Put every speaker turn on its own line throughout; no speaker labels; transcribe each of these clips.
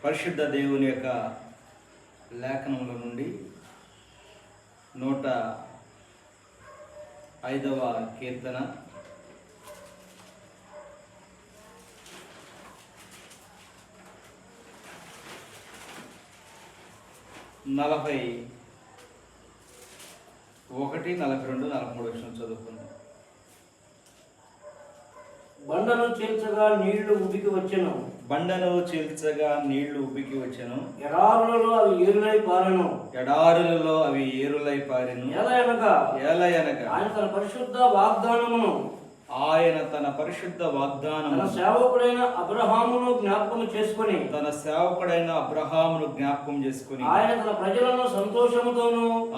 పరిశుద్ధ దేవుని యొక్క లేఖనముల నుండి 105వ కీర్తన 41, 42, 43 చదువుకుందాం.
బండను చీల్చగా నీళ్లు ఉబికి వచ్చెను.
బండను చీల్చగా నీళ్లు ఉబికి వచ్చెను.
ఎడారులలో అవి ఏరులై పారెను.
ఎడారులలో అవి ఏరులై పారెను.
ఏలయనగా ఆయన తన పరిశుద్ధ వాగ్దానమును
తన
సేవకుడైన అబ్రహామును జ్ఞాపకం చేసుకుని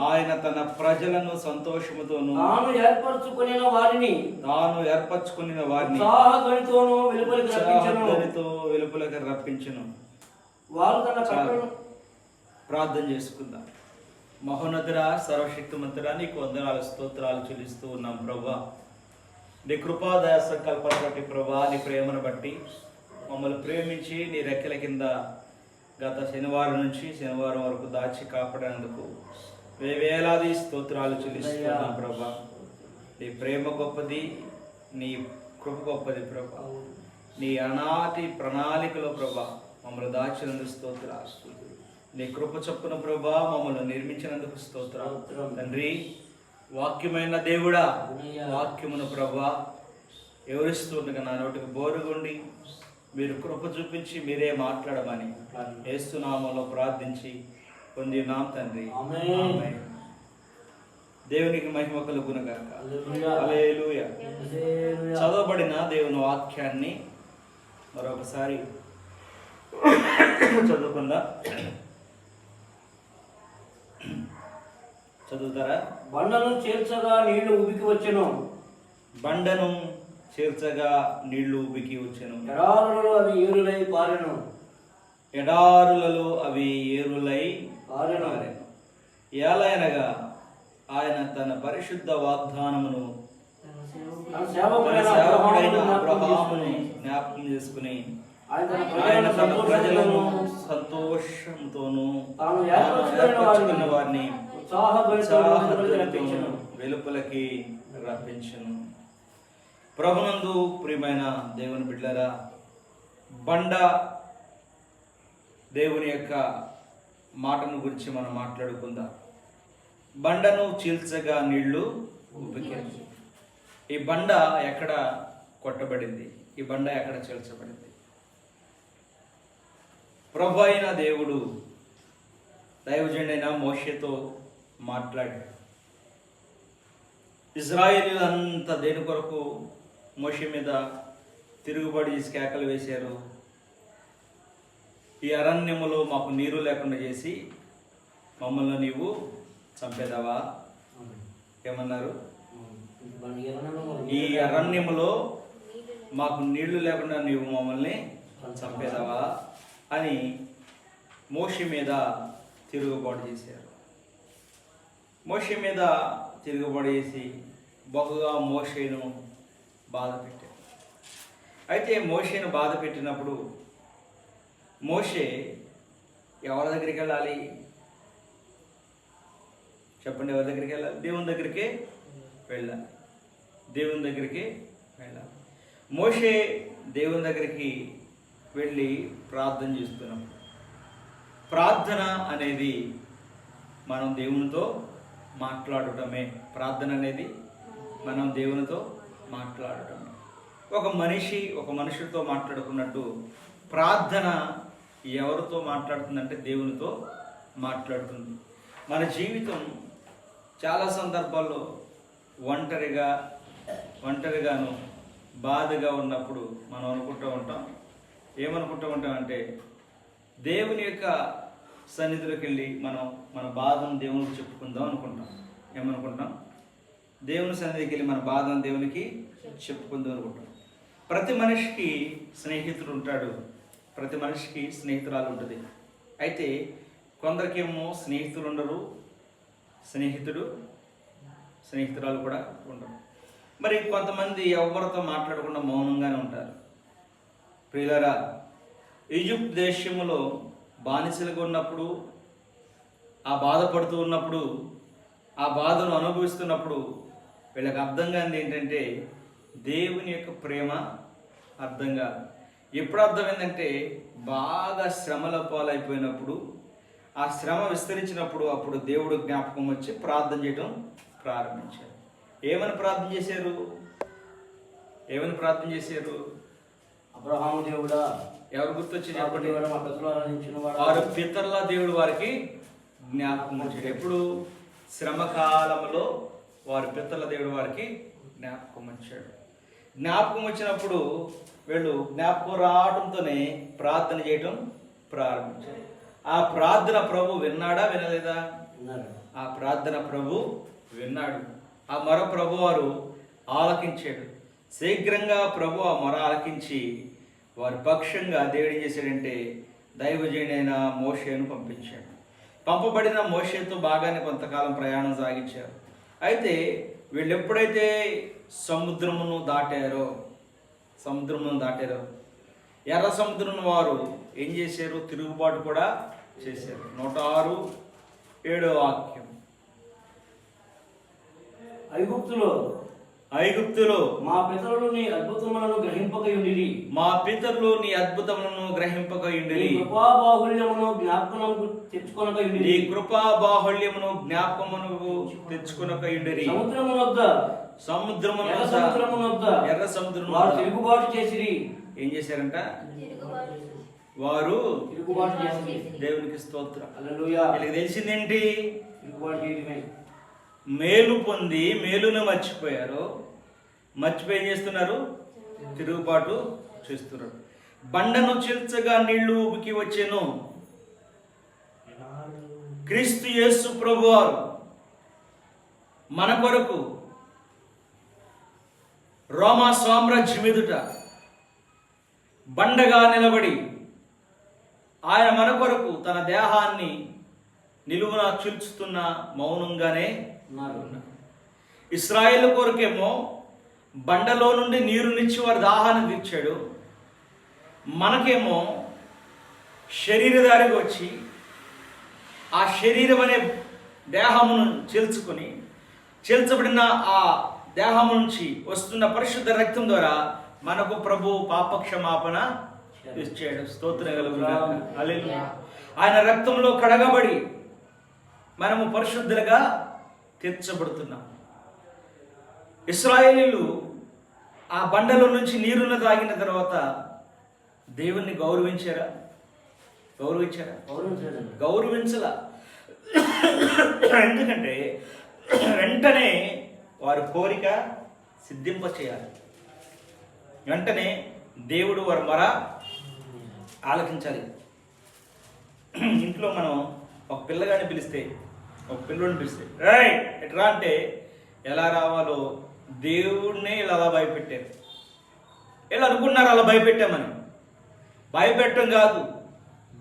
ఆయన తన ప్రజలను సంతోషముతోను తాను ఏర్పరచుకునిన వారిని ఉత్సాహధ్వనితోను
వెలుపలికి రప్పించును.
వారు తన
ప్రార్థన చేసుకుందాం. మహోన్నతుడా, సర్వశక్తిమంతుడా, నీకు వందనాలు స్తోత్రాలు చెల్లిస్తూ ఉన్నాం ప్రభువా. నీ కృపాదయ సంకల్పన బట్టి ప్రభా, నీ ప్రేమను బట్టి మమ్మల్ని ప్రేమించి నీ రెక్కల కింద గత శనివారం నుంచి శనివారం వరకు దాచి కాపాడినందుకు వేలాది స్తోత్రాలు చెల్లిస్తున్నాం ప్రభా. నీ ప్రేమ గొప్పది, నీ కృప గొప్పది ప్రభా. నీ అనాటి ప్రణాళికలో ప్రభా మమ్మల్ని దాచినందుకు స్తోత్రాలు. నీ కృప చొప్పున ప్రభా మమ్మల్ని నిర్మించినందుకు స్తోత్రాలు తండ్రి. వాక్యమైన దేవుడా, వాక్యమును ప్రభా వివరిస్తుండగా నా నోటికి బోరుగుండి మీరు కృప చూపించి మీరే మాట్లాడమని యేసు నామములో ప్రార్థించి పొందినాం తండ్రి. ఆమేన్. దేవునికి మహిమ కలుగునుగాక. హల్లెలూయా. చదవబడిన దేవుని వాక్యాన్ని మరొకసారి చదువుకుందాం. చదువుతారా?
బండను చీల్చగా నీళ్లు ఉబికి వచ్చెను.
బండను చీల్చగా నీళ్లు ఉబికి వచ్చెను.
ఎడారులలో అవి ఏరులై పారెను.
ఎడారులలో అవి ఏరులై
పారెను.
ఏలయనగా ఆయన తన పరిశుద్ధ వాగ్దానమును
సేవకుడైన
అబ్రహామును జ్ఞాపకం చేసుకుని ఆయన తన ప్రజలను సంతోషంతోను
తాను ఏర్పరచుకున్న
వారిని వెలుపలకి రప్పించును. ప్రభునందు ప్రియమైన దేవుని బిడ్డలారా, బండ దేవుని యొక్క మాటను గురించి మనం మాట్లాడుకుందాం. బండను చీల్చగా నీళ్లు ఉబికెను. ఈ బండ ఎక్కడ కొట్టబడింది? ఈ బండ ఎక్కడ చీల్చబడింది? ప్రభు అయిన దేవుడు దైవజనుడైన మోషేతో మాట్లాడాడు. ఇజ్రాయేలీలంతా దేని కొరకు మోషే మీద తిరుగుబడి చేసి కేకలు వేశారు. ఈ అరణ్యములో మాకు నీరు లేకుండా చేసి మమ్మల్ని నీవు చంపేదావా? ఏమన్నారు? ఈ అరణ్యములో మాకు నీళ్లు లేకుండా నీవు మమ్మల్ని చంపేదావా అని మోషే మీద తిరుగుబాటు చేశారు. మోషే మీద తిరుగుబాటు చేసి బహుగా మోషేను బాధ పెట్టారు. అయితే మోషేను బాధ పెట్టినప్పుడు మోషే ఎవరి దగ్గరికి వెళ్ళాలి చెప్పండి? ఎవరి దగ్గరికి వెళ్ళాలి? దేవుని దగ్గరికి వెళ్ళాలి. దేవుని దగ్గరికి వెళ్ళాలి. మోషే దేవుని దగ్గరికి వెళ్ళి ప్రార్థన చేస్తున్నాం. ప్రార్థన అనేది మనం దేవునితో మాట్లాడటమే. ప్రార్థన అనేది మనం దేవునితో మాట్లాడటమే. ఒక మనిషితో మాట్లాడుకున్నట్టు ప్రార్థన ఎవరితో మాట్లాడుతుందంటే దేవునితో మాట్లాడుతుంది. మన జీవితం చాలా సందర్భాల్లో ఒంటరిగాను బాధగా ఉన్నప్పుడు మనం ఏమనుకుంటూ ఉంటామంటే దేవుని యొక్క సన్నిధిలోకి వెళ్ళి మనం మన బాధను దేవునికి చెప్పుకుందాం అనుకుంటాం. ఏమనుకుంటాం? దేవుని సన్నిధికి వెళ్ళి మన బాధను దేవునికి చెప్పుకుందాం అనుకుంటాం. ప్రతి మనిషికి స్నేహితుడు ఉంటాడు, ప్రతి మనిషికి స్నేహితురాలు ఉంటుంది. అయితే కొందరికేమో స్నేహితులు ఉండరు, స్నేహితురాలు కూడా ఉండరు. మరి కొంతమంది ఎవరితో మాట్లాడకుండా మౌనంగానే ఉంటారు. ప్రియులారా, ఈజిప్ట్ దేశంలో బానిసలుగా ఉన్నప్పుడు, ఆ బాధపడుతూ ఉన్నప్పుడు, ఆ బాధను అనుభవిస్తున్నప్పుడు వీళ్ళకి అర్థం కానిది ఏంటంటే దేవుని యొక్క ప్రేమ అర్థం కాదు. ఎప్పుడు అర్థమైందంటే బాగా శ్రమల పాలైపోయినప్పుడు, ఆ శ్రమ విస్తరించినప్పుడు అప్పుడు దేవుడు జ్ఞాపకం వచ్చి ప్రార్థన చేయడం ప్రారంభించారు. ఏమని ప్రార్థన చేశారు? ఏమని ప్రార్థన చేశారు?
అబ్రహాము దేవుడా,
ఎవరు గుర్తొచ్చి చెప్పండి.
మా పితరులు ఆరాధించిన
వారు పితరుల దేవుడు వారికి జ్ఞాపకం వచ్చాడు. ఎప్పుడు? శ్రమ కాలంలో వారి పితరుల దేవుడు వారికి జ్ఞాపకం వచ్చాడు. జ్ఞాపకం వచ్చినప్పుడు వీళ్ళు జ్ఞాపకం రావడంతోనే ప్రార్థన చేయడం ప్రారంభించారు. ఆ ప్రార్థన ప్రభు విన్నాడా వినలేదా? ఆ ప్రార్థన ప్రభు విన్నాడు. ఆ మొర ప్రభు వారు ఆలకించాడు. శీఘ్రంగా ప్రభు ఆ మొర ఆలకించి వారి పక్షంగా దేవుడు ఏం చేశాడంటే దైవజనుడైన మోషేను పంపించాడు. పంపబడిన మోషేతో బాగానే కొంతకాలం ప్రయాణం సాగించారు. అయితే వీళ్ళు ఎప్పుడైతే సముద్రమును దాటారో ఎర్ర సముద్రం వారు ఏం చేశారు? తిరుగుబాటు కూడా చేశారు. 106:7 వాక్యం. ఐగుప్తులో
మా పితరులు నీ అద్భుతములను గ్రహింపకయుండిరి. కృపాబాహుళ్యమును జ్ఞాపకమునకు తెచ్చుకొనకయుండిరి. సముద్రమునొద్ద
ఎర్ర సముద్రం
వారు తిరుగుబాటు చేసిరి.
ఏం చేశారంట? వారు
తిరుగుబాటు చేసిరి.
దేవునికి స్తోత్రం.
హల్లెలూయా.
వీళ్ళకి తెలిసిందేంటి?
తిరుగుబాటు చేయడమే.
మేలు పొంది మేలును మర్చిపోయారు. మర్చిపోయి ఏం చేస్తున్నారు? తిరుగుబాటు చేస్తున్నారు. బండను చీల్చగా నీళ్లు ఉబికి వచ్చెను. క్రీస్తు యేసు ప్రభువారు మన కొరకు రోమా సామ్రాజ్యం ఎదుట బండగా నిలబడి ఆయన మన కొరకు తన దేహాన్ని నిలువున చీల్చుతున్న మౌనంగానే ఉన్నారు. ఇశ్రాయేలు కొరకేమో బండలో నుండి నీరునిచ్చి వారి దాహాన్ని తీర్చాడు. మనకేమో శరీరధారిగా వచ్చి ఆ శరీరం అనే దేహమును చీల్చబడిన ఆ దేహము నుంచి వస్తున్న పరిశుద్ధ రక్తం ద్వారా మనకు ప్రభు పాపక్షమాపణ ఇచ్చాడు. స్తోత్రం కలుగుగాక. హల్లెలూయా. ఆయన రక్తంలో కడగబడి మనము పరిశుద్ధులుగా తీర్చబడుతున్నాం. ఇశ్రాయేలీలు ఆ బండలో నుంచి నీరును తాగిన తర్వాత దేవుణ్ణి గౌరవించారా? గౌరవించలా. ఎందుకంటే వెంటనే వారి కోరిక సిద్ధింప చేయాలి. వెంటనే దేవుడు వారి మొర ఆలకించాలి. ఇంట్లో మనం ఒక పిల్లగాడిని పిలిస్తే, ఒక పిల్లోడిని పిలిస్తే రేయ్ ఎట్రా అంటే ఎలా రావాలో దేవుడినే ఇలా అలా భయపెట్టారు. ఇలా అనుకున్నారు అలా భయపెట్టామని. భయపెట్టడం కాదు,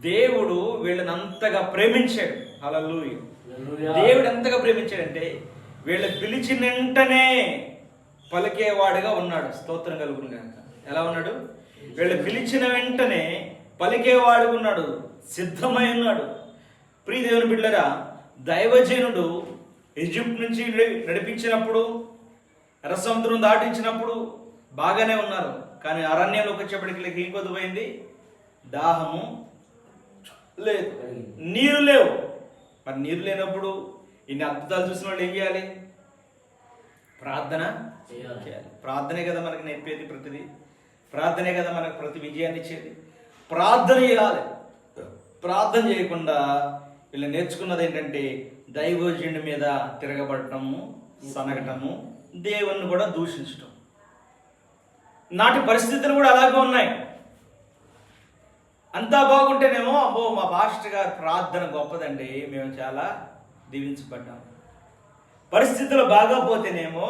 దేవుడు వీళ్ళని అంతగా ప్రేమించాడు. హల్లెలూయా. దేవుడు ఎంతగా ప్రేమించాడంటే వీళ్ళ పిలిచిన వెంటనే పలికేవాడుగా ఉన్నాడు. స్తోత్రం కలుగుగాక. ఎలా ఉన్నాడు? వీళ్ళు పిలిచిన వెంటనే పలికేవాడుగా ఉన్నాడు, సిద్ధమై ఉన్నాడు. ప్రియ దేవుని బిడ్డలారా, దైవజనుడు ఈజిప్ట్ నుంచి నడిపించినప్పుడు, ఎర్ర సముద్రం దాటించినప్పుడు బాగానే ఉన్నారు. కానీ అరణ్యంలోకి వచ్చేప్పటికి ఏం కొద్దిపోయింది? దాహము లేదు, నీరు లేవు. మరి నీరు లేనప్పుడు ఇన్ని అద్భుతాలు చూసిన వాళ్ళు ఏం చేయాలి? ప్రార్థన చేయాలి. ప్రార్థనే కదా మనకు నేర్పేది ప్రతిదీ. ప్రార్థనే కదా మనకు ప్రతి విజయాన్ని ఇచ్చేది. ప్రార్థన చేయాలి. ప్రార్థన చేయకుండా వీళ్ళు నేర్చుకున్నది ఏంటంటే దైవజనుడి మీద తిరగబడటము, సనగటము, దేవుణ్ణి కూడా దూషించటం. నాటి పరిస్థితులు కూడా అలాగే ఉన్నాయి. అంతా బాగుంటేనేమో అబ్బో మా పాస్టర్ గారి ప్రార్థన గొప్పదండి, మేము చాలా దీవించబడ్డాం. పరిస్థితులు బాగాపోతేనేమో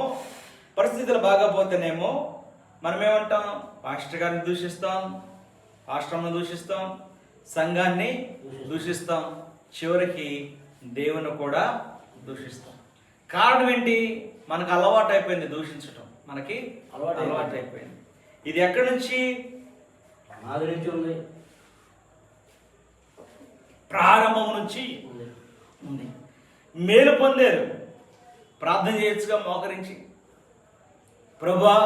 మనం ఏమంటాం? పాస్టర్ గారిని దూషిస్తాం, పాస్టర్ను దూషిస్తాం, సంఘాన్ని దూషిస్తాం, చివరికి దేవుని కూడా దూషిస్తాం. కారణం ఏంటి? మనకు అలవాటు అయిపోయింది దూషించటం. మనకి అలవాటు అయిపోయింది. ఇది ఎక్కడి నుంచి?
ఆది నుంచి ఉంది.
ప్రారంభం నుంచి ఉంది. మేలు పొందారు. ప్రార్థన చేయొచ్చుగా మోకరించి, ప్రభువా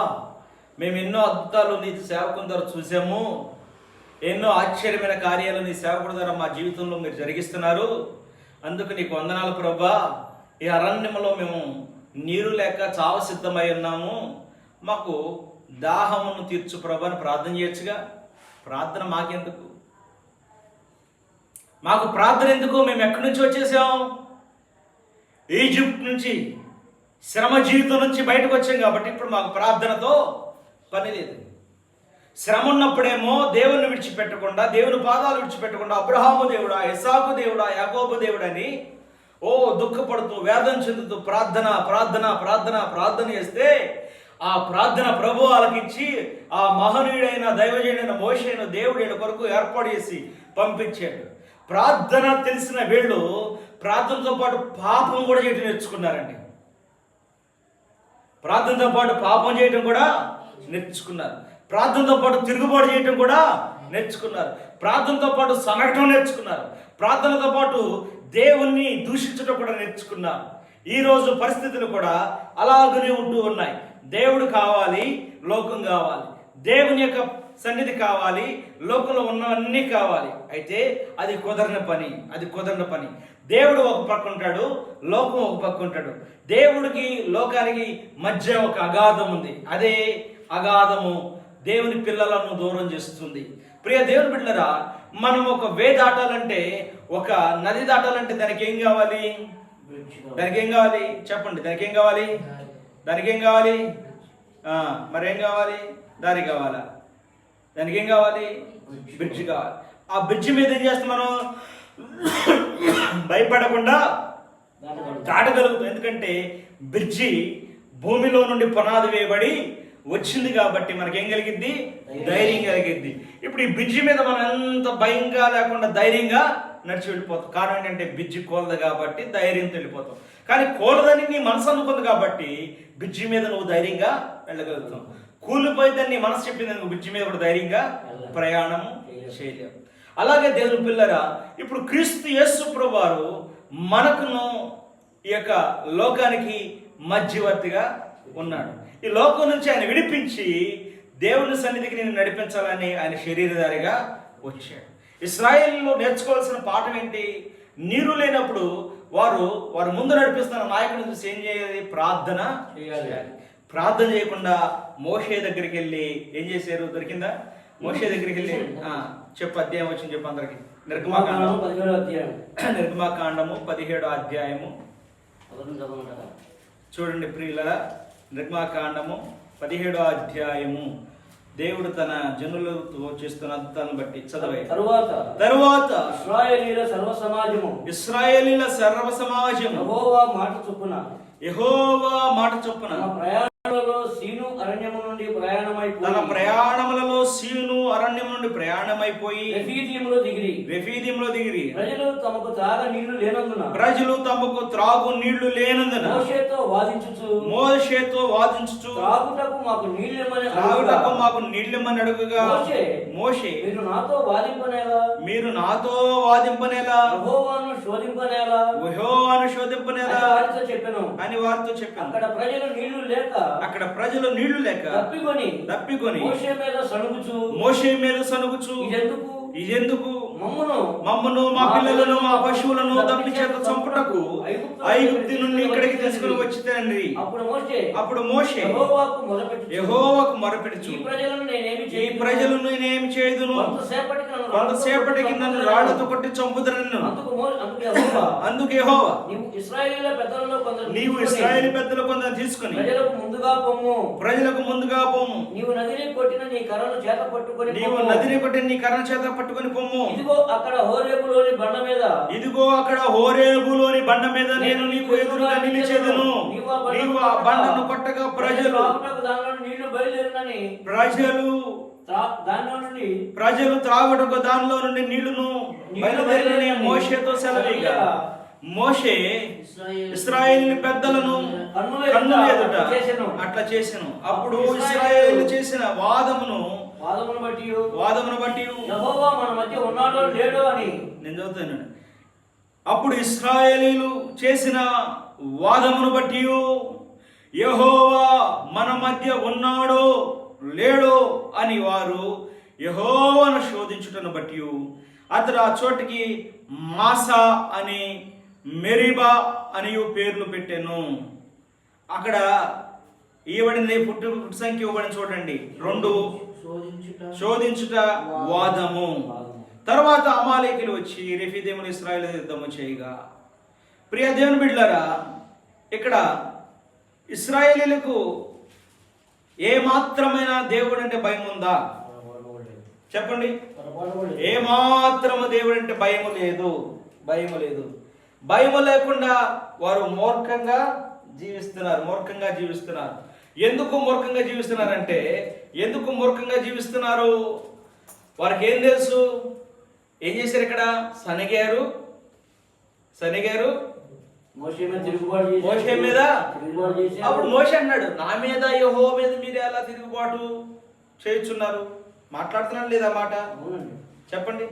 మేము ఎన్నో అద్భుతాలు నీ సేవకుని ద్వారా చూసాము, ఎన్నో ఆశ్చర్యమైన కార్యాలు నీ సేవకుడి ద్వారా మా జీవితంలో మీరు జరిగిస్తున్నారు, అందుకు నీకు వందనాలు ప్రభువా. ఈ అరణ్యంలో మేము నీరు లేక చావ సిద్ధమై ఉన్నాము, మాకు దాహమును తీర్చు ప్రభు అని ప్రార్థన చేయొచ్చుగా. ప్రార్థన మాకెందుకు? మాకు ప్రార్థన ఎందుకు? మేము ఎక్కడి నుంచి వచ్చేసాం? ఈజిప్ట్ నుంచి, శ్రమ జీవితం నుంచి బయటకు వచ్చాం కాబట్టి ఇప్పుడు మాకు ప్రార్థనతో పని లేదు. శ్రమ ఉన్నప్పుడేమో దేవుని విడిచిపెట్టకుండా, దేవుని పాదాలు విడిచిపెట్టకుండా అబ్రహాము దేవుడా, ఇస్సాకు దేవుడా, యాకోబు దేవుడని దుఃఖపడుతూ వేదన చెందుతూ ప్రార్థన ప్రార్థన ప్రార్థన ప్రార్థన చేస్తే ఆ ప్రార్థన ప్రభు ఆలకించి ఆ మహనీయుడైన దైవజనుడైన మోషేను దేవుడైన కొరకు ఏర్పాటు చేసి పంపించాడు. ప్రార్థన తెలిసిన వీళ్ళు ప్రార్థనతో పాటు పాపం కూడా చేయటం నేర్చుకున్నారండి. ప్రార్థనతో పాటు పాపం చేయటం కూడా నేర్చుకున్నారు. ప్రార్థనతో పాటు తిరుగుబాటు చేయటం కూడా నేర్చుకున్నారు. ప్రార్థనతో పాటు సనగటం నేర్చుకున్నారు. ప్రార్థనతో పాటు దేవుణ్ణి దూషించడం కూడా నేర్చుకున్నారు. ఈరోజు పరిస్థితులు కూడా అలాగనే ఉంటూ ఉన్నాయి. దేవుడు కావాలి, లోకం కావాలి. దేవుని యొక్క సన్నిధి కావాలి, లోకంలో ఉన్నవన్నీ కావాలి. అయితే అది కుదరని పని. దేవుడు ఒక పక్క ఉంటాడు, లోకం ఒక పక్క ఉంటాడు. దేవుడికి లోకానికి మధ్య ఒక అగాధం ఉంది. అదే అగాధము దేవుని పిల్లలను దూరం చేస్తుంది. ప్రియ దేవుని బిడ్డలారా, మనం ఒక వే దాటాలంటే, ఒక నది దాటాలంటే దానికి ఏం కావాలి? చెప్పండి. దానికి ఏం కావాలి? మరేం కావాలి? దారి కావాలా? దానికి ఏం కావాలి? బ్రిడ్జ్ కావాలి. ఆ బ్రిడ్జ్ మీద ఏం చేస్తాం మనం? భయపడకుండా దాటగలుగుతాం. ఎందుకంటే బ్రిడ్జి భూమిలో నుండి పునాది వేయబడి వచ్చింది కాబట్టి మనకేం కలిగింది? ధైర్యం కలిగింది. ఇప్పుడు ఈ బ్రిడ్జి మీద మనం ఎంత భయంగా లేకుండా ధైర్యంగా నడిచి వెళ్ళిపోతాం. కారణం ఏంటంటే బ్రిడ్జి కోలదు కాబట్టి ధైర్యంతో వెళ్ళిపోతాం. కానీ కోలదని నీ మనసు అనుకుంది కాబట్టి బ్రిడ్జి మీద నువ్వు ధైర్యంగా వెళ్ళగలుగుతావు. కూలిపోయిందని నీ మనసు చెప్పింది, నువ్వు బ్రిడ్జి మీద కూడా ధైర్యంగా ప్రయాణం చేయలేవు. అలాగే దేవుని పిల్లరా, ఇప్పుడు క్రీస్తు యేసు ప్రభువారు మనకును ఈ యొక్క లోకానికి మధ్యవర్తిగా ఉన్నాడు. ఈ లోకం నుంచి ఆయన విడిపించి దేవుని సన్నిధికి నేను నడిపించాలని ఆయన శరీరధారిగా వచ్చాడు. ఇశ్రాయేలులో నేర్చుకోవాల్సిన పాఠం ఏంటి? నీరు లేనప్పుడు వారు ముందు నడిపిస్తున్న నాయకుని చూసి ఏం చేయాలి? ప్రార్థన చేయాలి. ప్రార్థన చేయకుండా మోషే దగ్గరికి వెళ్ళి ఏం చేశారు? దొరికిందా? మోషే దగ్గరికి వెళ్ళి చెప్పు, అధ్యాయం వచ్చింది చెప్పు అందరికి. నిర్గమాకాండము 17వ అధ్యాయము చూడండి ప్రియులారా. నిర్గమాకాండము 17వ అధ్యాయము దేవుడు తన జనులతో చేస్తున్న అద్భుతాలను బట్టి చదవే. తరువాత ఇశ్రాయేలీల సర్వ సమాజం యెహోవా మాట చొప్పున తన ప్రయాణములలో సీను అరణ్యము నుండి ప్రయాణమైపోయి రెఫీదీములో దిగిరి. ప్రజలు తమకు త్రాగు నీళ్లు లేనందున మోషేతో వాదించుచు త్రాగుటకు మాకు నీళ్ళమని అడుగుగా మోషే మీరు నాతో వాదింపనేలా యెహోవాను శోధింపనేలా అని వారితో చెప్పాను. అక్కడ ప్రజలు నీళ్లు లేక తప్పికొని మోషే మీద సణుగుచు ఇదెందుకు మమ్మను మా పిల్లలను మా పశువులను దప్పి చేత చంపుటకు ఐగుప్తు నుండి ఇక్కడికి తీసుకుని వచ్చి తండ్రి. అప్పుడు మోషే యెహోవాకు మొరపెట్టుచు ఈ ప్రజలను నేనేమి చేయుదును? కొంతసేపటికి నన్ను రాళ్లతో కొట్టి చంపుదరను. అందుకు యెహోవా నీవు ఇశ్రాయేలు పెద్దలు కొందరు తీసుకుని ప్రజలకు ముందుగా పొమ్ము. నీవు నదిని కొట్టిన నీ కర్రను చేత పట్టుకొని పొమ్ము. ఇదిగో అక్కడ హోరేబులోని బండ మీద నేను నీకు ఎదురుగా నిలిచేదను. నీవు ఆ బండను కొట్టగా ప్రజలు త్రాగుటకు దానిలో నుండి నీళ్లును బయలుదేరి మోషేతో సెలవిగా మోషే ఇశ్రాయేలు పెద్దలను కన్నుల ఎదుట అట్లా చేసెను. అప్పుడు ఇశ్రాయేలు చేసిన వాదమును వాదమును బట్టి
యెహోవా మన మధ్య ఉన్నాడో లేడో అని.
నేను చదువుతాను. అప్పుడు ఇశ్రాయేలీలు చేసిన వాదమును బట్టి యెహోవా మన మధ్య ఉన్నాడో లేడో అని వారు యెహోవాను శోధించుటను బట్టి అతడు ఆ చోటికి మాసా అని మెరీబా అని పేర్లు పెట్టాను. అక్కడ ఇవ్వబడింది పుట్టు సంఖ్య ఇవ్వబడింది చూడండి. 2 శోధించుట వాదము. తర్వాత అమాలేకులు వచ్చి రెఫీదీములు ఇశ్రాయేలు యుద్ధము చేయగా. ప్రియ దేవుని బిడ్డలారా, ఇక్కడ ఇశ్రాయేలీలకు ఏ మాత్రమైన దేవుడు అంటే భయం ఉందా? చెప్పండి. ఏ మాత్రము దేవుడు అంటే భయము లేదు. భయము లేకుండా వారు మూర్ఖంగా జీవిస్తున్నారు. ఎందుకు మూర్ఖంగా జీవిస్తున్నారు? వారికి ఏం తెలుసు? ఏం చేశారు? ఇక్కడ సనిగారు మోషే మీద. అప్పుడు మోషే అన్నాడు, నా మీద యెహోవా మీద మీరు ఎలా తిరుగుబాటు చేయుచున్నారు? మాట్లాడుతున్నాను లేదా మాట? చెప్పండి.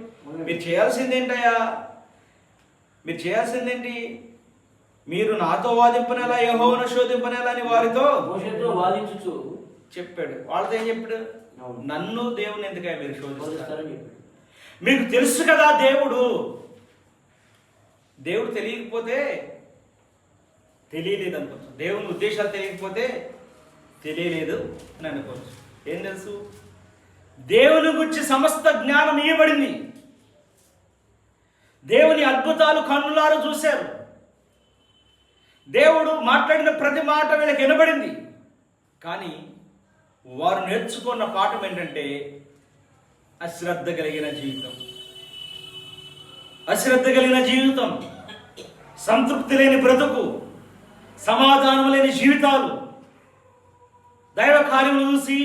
మీరు చేయాల్సిందేంటయ్యా? మీరు చేయాల్సిందేంటి? మీరు నాతో వాదింపనేలా, యెహోవాను శోధింపనేలా అని వారితో
వాదించుచు
చెప్పాడు. వాళ్ళతో ఏం చెప్పాడు? నన్ను దేవుని ఎందుకయ్యా మీరు శోధిస్తారు? మీకు తెలుసు కదా దేవుడు తెలియకపోతే తెలియలేదు అనుకోవచ్చు. దేవుని ఉద్దేశాలు తెలియకపోతే తెలియలేదు అని అనుకోవచ్చు. ఏం తెలుసు? దేవుని గురించి సమస్త జ్ఞానం ఇవ్వబడింది. దేవుని అద్భుతాలు కన్నులారా చూశారు. దేవుడు మాట్లాడిన ప్రతి మాట వీళ్ళకి వినబడింది. కానీ వారు నేర్చుకున్న పాఠం ఏంటంటే అశ్రద్ధ కలిగిన జీవితం, సంతృప్తి లేని బ్రతుకు, సమాధానం లేని జీవితాలు. దైవ కార్యములు చూసి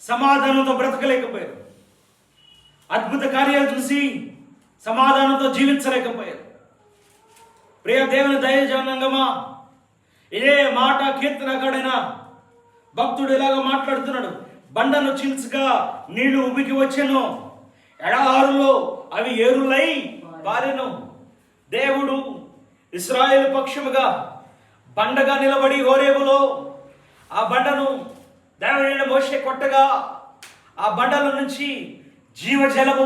సమాధానంతో బ్రతకలేకపోయారు. అద్భుత కార్యాలు చూసి సమాధానంతో జీవించలేకపోయారు. ప్రియ దేవుని దైవజనంగమా, ఇదే మాట కీర్తనకాడైన భక్తుడు ఇలాగ మాట్లాడుతున్నాడు. బండను చీల్చగా నీళ్లు ఉబికి వచ్చెను, ఎడారులో అవి ఏరులై పారెను. దేవుడు ఇశ్రాయేలు పక్షముగా బండగా నిలబడి హోరేబులో ఆ బండను దేవుడైన మోషే కొట్టగా ఆ బండల నుంచి జీవజలము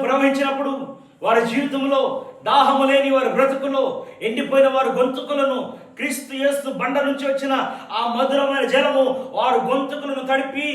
ప్రవహించినప్పుడు వారి జీవితంలో దాహము లేని వారి బ్రతుకులో ఎండిపోయిన వారి గొంతుకులను క్రీస్తు యేసు బండ నుంచి వచ్చిన ఆ మధురమైన జలము వారి గొంతుకులను తడిపి